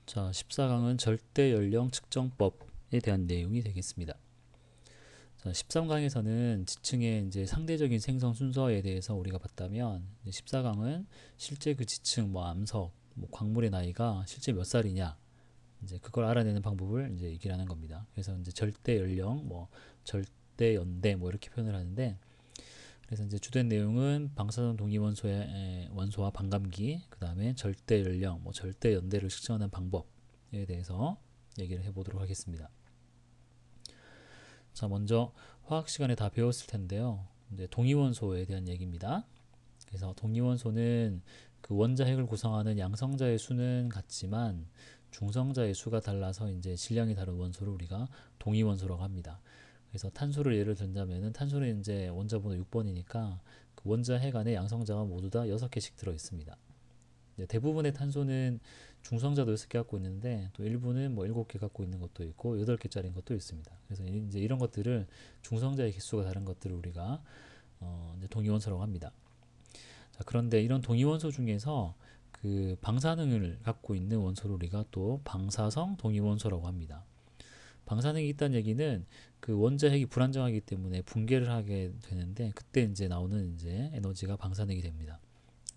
자, 14강은 절대 연령 측정법에 대한 내용이 되겠습니다. 자, 13강에서는 지층의 이제 상대적인 생성 순서에 대해서 우리가 봤다면, 14강은 실제 그 지층, 뭐 암석, 뭐 광물의 나이가 실제 몇 살이냐, 이제 그걸 알아내는 방법을 이제 얘기를 하는 겁니다. 그래서 이제 절대 연령, 뭐 절대 연대, 뭐 이렇게 표현을 하는데, 그래서 이제 주된 내용은 방사선 동위 원소의 원소와 반감기, 그 다음에 절대 연령, 뭐 절대 연대를 측정하는 방법에 대해서 얘기를 해보도록 하겠습니다. 자, 먼저 화학 시간에 다 배웠을 텐데요. 이제 동위 원소에 대한 얘기입니다. 그래서 동위 원소는 그 원자 핵을 구성하는 양성자의 수는 같지만 중성자의 수가 달라서 이제 질량이 다른 원소를 우리가 동위 원소라고 합니다. 그래서 탄소를 예를 든다면은 탄소는 이제 원자 번호 6번이니까 그 원자 핵 안에 양성자가 모두 다 6개씩 들어 있습니다. 대부분의 탄소는 중성자도 6개 갖고 있는데 또 일부는 뭐 7개 갖고 있는 것도 있고 8개짜리인 것도 있습니다. 그래서 이제 이런 것들을 중성자의 개수가 다른 것들을 우리가 이제 동위원소라고 합니다. 자, 그런데 이런 동위원소 중에서 그 방사능을 갖고 있는 원소를 우리가 또 방사성 동위원소라고 합니다. 방사능이 있다는 얘기는 그 원자 핵이 불안정하기 때문에 붕괴를 하게 되는데 그때 이제 나오는 이제 에너지가 방사능이 됩니다.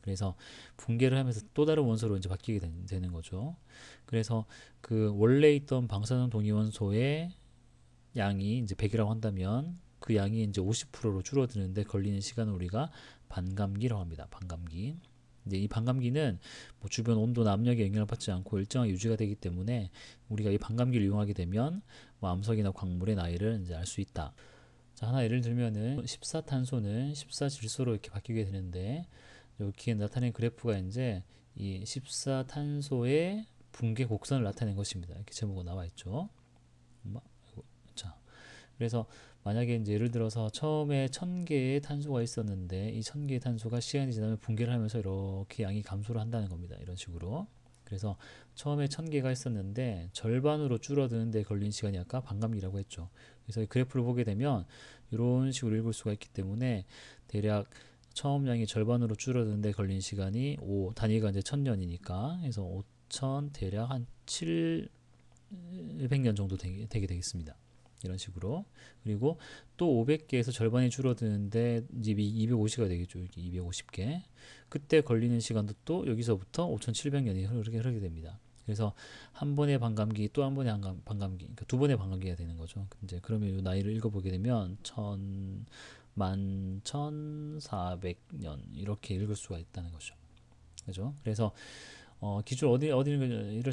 그래서 붕괴를 하면서 또 다른 원소로 이제 바뀌게 되는 거죠. 그래서 그 원래 있던 방사능 동위원소의 양이 이제 100이라고 한다면 그 양이 이제 50%로 줄어드는데 걸리는 시간을 우리가 반감기라고 합니다. 반감기. 이제 이 반감기는 뭐 주변 온도나 압력에 영향을 받지 않고 일정하게 유지가 되기 때문에 우리가 이 반감기를 이용하게 되면 뭐 암석이나 광물의 나이를 이제 알 수 있다. 자, 하나 예를 들면은 14탄소는 14질소로 이렇게 바뀌게 되는데 여기에 나타낸 그래프가 이제 이 14탄소의 붕괴 곡선을 나타낸 것입니다. 이렇게 제목으로 나와 있죠. 자, 그래서 만약에 이제 예를 들어서 처음에 1000개의 탄소가 있었는데 이 1000개의 탄소가 시간이 지나면 붕괴를 하면서 이렇게 양이 감소를 한다는 겁니다. 이런 식으로. 그래서 처음에 1000개가 있었는데 절반으로 줄어드는데 걸린 시간이 아까 반감기라고 했죠. 그래서 이 그래프를 보게 되면 이런 식으로 읽을 수가 있기 때문에 대략 처음 양이 절반으로 줄어드는데 걸린 시간이 단위가 이제 1000년이니까 그래서 5000 대략 한 700년 정도 되게 되겠습니다. 이런 식으로. 그리고 또 500개에서 절반이 줄어드는데 이제 250가 되겠죠. 이렇게 250개. 그때 걸리는 시간도 또 여기서부터 5700년이 흐르게 됩니다. 그래서 한 번의 반감기 또 한 번의 반감기, 그러니까 두 번의 반감기가 되는 거죠. 이제 그러면 이 나이를 읽어보게 되면 11,400년 이렇게 읽을 수가 있다는 거죠. 그죠? 그래서 기준 어디를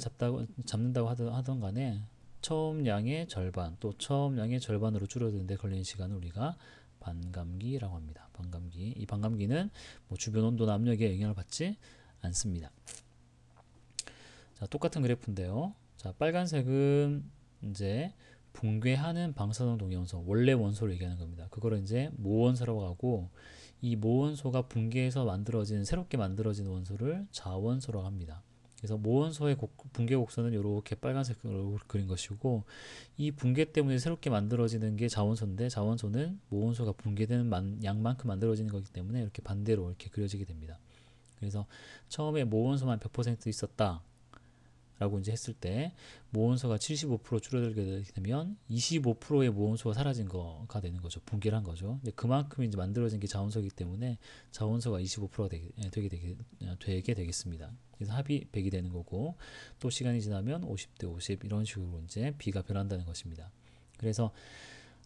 잡는다고 하던 간에 처음 양의 절반 또 처음 양의 절반으로 줄어드는데 걸리는 시간을 우리가 반감기라고 합니다. 반감기. 이 반감기는 뭐 주변 온도나 압력에 영향을 받지 않습니다. 자, 똑같은 그래프인데요. 자, 빨간색은 이제 붕괴하는 방사능 동위원소, 원래 원소를 얘기하는 겁니다. 그거를 이제 모원소라고 하고 이 모원소가 붕괴해서 만들어진 새롭게 만들어진 원소를 자원소라고 합니다. 그래서 모원소의 붕괴 곡선은 이렇게 빨간색으로 그린 것이고 이 붕괴 때문에 새롭게 만들어지는 게 자원소인데 자원소는 모원소가 붕괴되는 양만큼 만들어지는 거기 때문에 이렇게 반대로 이렇게 그려지게 됩니다. 그래서 처음에 모원소만 100% 있었다. 라고 이제 했을 때 모원소가 75% 줄어들게 되면 25%의 모원소가 사라진 거가 되는 거죠. 붕괴를 한 거죠. 이제 그만큼 이제 만들어진 게 자원소이기 때문에 자원소가 25%가 되게 되겠습니다. 그래서 합이 100이 되는 거고 또 시간이 지나면 50대 50 이런 식으로 이제 비가 변한다는 것입니다. 그래서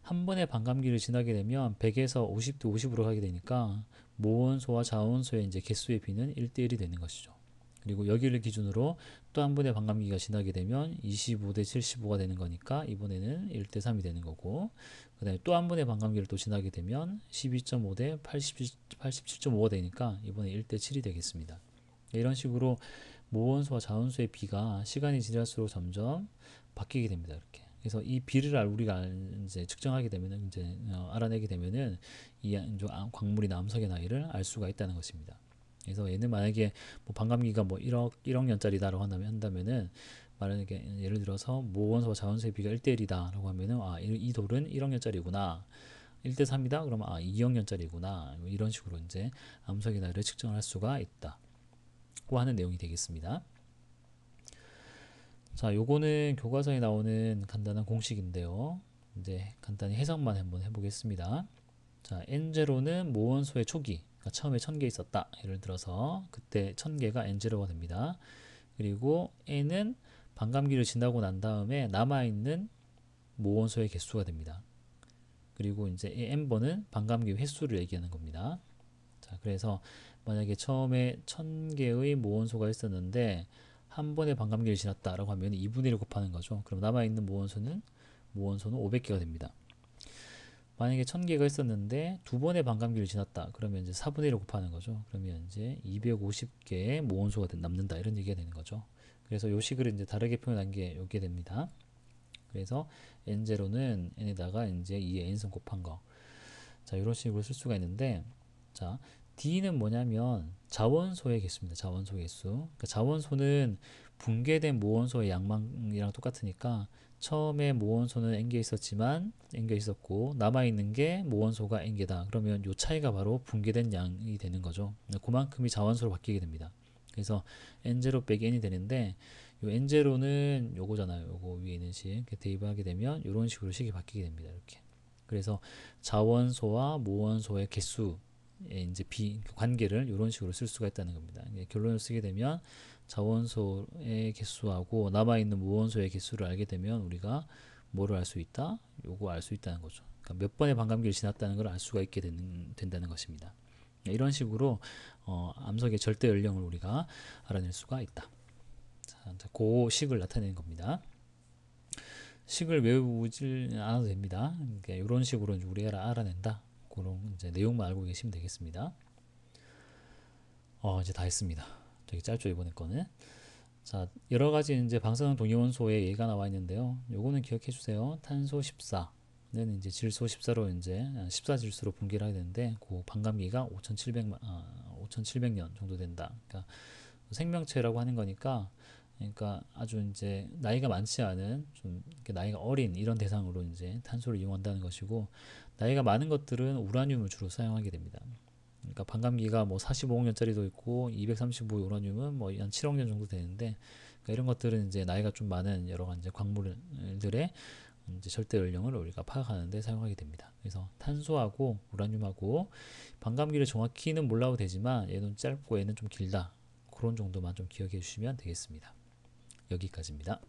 한 번의 반감기를 지나게 되면 100에서 50대 50으로 가게 되니까 모원소와 자원소의 이제 개수의 비는 1대1이 되는 것이죠. 그리고 여기를 기준으로 또 한 번의 반감기가 지나게 되면 25대 75가 되는 거니까 이번에는 1대 3이 되는 거고 그 다음에 또 한 번의 반감기를 또 지나게 되면 12.5대 87.5가 되니까 이번에 1대 7이 되겠습니다. 이런 식으로 모원소와 자원소의 비가 시간이 지날수록 점점 바뀌게 됩니다. 이렇게. 그래서 이 비를 우리가 이제 측정하게 되면은 이제 알아내게 되면은 이 광물이나 암석의 나이를 알 수가 있다는 것입니다. 그래서 얘는 만약에 뭐 반감기가 뭐 1억 년짜리다라고 한다면은 만약에 예를 들어서 모원소와 자원소의 비가 1대1이다라고 하면은 이 돌은 1억 년짜리구나. 1대 3이다 그러면 2억 년짜리구나. 이런 식으로 이제 암석의 나이를 측정할 수가 있다고 하는 내용이 되겠습니다. 자, 요거는 교과서에 나오는 간단한 공식인데요. 이제 간단히 해석만 한번 해보겠습니다. 자, N0는 모원소의 초기, 그러니까 처음에 1000개 있었다. 예를 들어서 그때 1000개가 N0가 됩니다. 그리고 N은 반감기를 지나고 난 다음에 남아있는 모원소의 개수가 됩니다. 그리고 이제 N번은 반감기 횟수를 얘기하는 겁니다. 자, 그래서 만약에 처음에 1000개의 모원소가 있었는데 한 번에 반감기를 지났다라고 하면 2분의 1을 곱하는 거죠. 그럼 남아있는 모원소는 500개가 됩니다. 만약에 1000개가 있었는데 두 번의 반감기를 지났다. 그러면 이제 4분의 1을 곱하는 거죠. 그러면 이제 250개의 모원소가 남는다. 이런 얘기가 되는 거죠. 그래서 요 식을 이제 다르게 표현한 게 요게 됩니다. 그래서 n0는 n에다가 이제 2의 n승 곱한 거. 자, 이런 식으로 쓸 수가 있는데, 자, D는 뭐냐면 자원소의 개수입니다. 자원소 개수. 그러니까 자원소는 붕괴된 모원소의 양만이랑 똑같으니까 처음에 모원소는 n개 있었지만 n개 있었고 남아있는 게 모원소가 n개다. 그러면 요 차이가 바로 붕괴된 양이 되는 거죠. 그만큼이 자원소로 바뀌게 됩니다. 그래서 n0 빼기 n이 되는데 요 n0는 요거잖아요. 요거 위에 있는 식. 이렇게 대입하게 되면 이런 식으로 식이 바뀌게 됩니다. 이렇게. 그래서 자원소와 모원소의 개수의 이제 관계를 이런 식으로 쓸 수가 있다는 겁니다. 결론을 쓰게 되면 자원소의 개수하고 남아있는 모원소의 개수를 알게 되면 우리가 뭐를 알 수 있다? 요거 알 수 있다는 거죠. 그러니까 몇 번의 반감기를 지났다는 걸 알 수가 있게 된다는 것입니다. 이런 식으로 암석의 절대 연령을 우리가 알아낼 수가 있다. 자, 그 식을 나타내는 겁니다. 식을 외우질 않아도 됩니다. 그러니까 이런 식으로 우리가 알아낸다. 그런 이제 내용만 알고 계시면 되겠습니다. 이제 다 했습니다. 되게 짧죠 이번에 거는. 자, 여러 가지 이제 방사능 동위원소의 예가 나와 있는데요. 요거는 기억해 주세요. 탄소 14는 이제 질소 14로 이제 14질소로 분기를 하게 되는데 그 반감기가 5,700년 정도 된다. 그러니까 생명체라고 하는 거니까 그러니까 아주 이제 나이가 많지 않은 좀 나이가 어린 이런 대상으로 이제 탄소를 이용한다는 것이고 나이가 많은 것들은 우라늄을 주로 사용하게 됩니다. 그러니까 반감기가 뭐 45억 년짜리도 있고 235 우라늄은 뭐 한 7억 년 정도 되는데 그러니까 이런 것들은 이제 나이가 좀 많은 여러 가지 광물들의 이제 절대 연령을 우리가 파악하는데 사용하게 됩니다. 그래서 탄소하고 우라늄하고 반감기를 정확히는 몰라도 되지만 얘는 짧고 얘는 좀 길다. 그런 정도만 좀 기억해 주시면 되겠습니다. 여기까지입니다.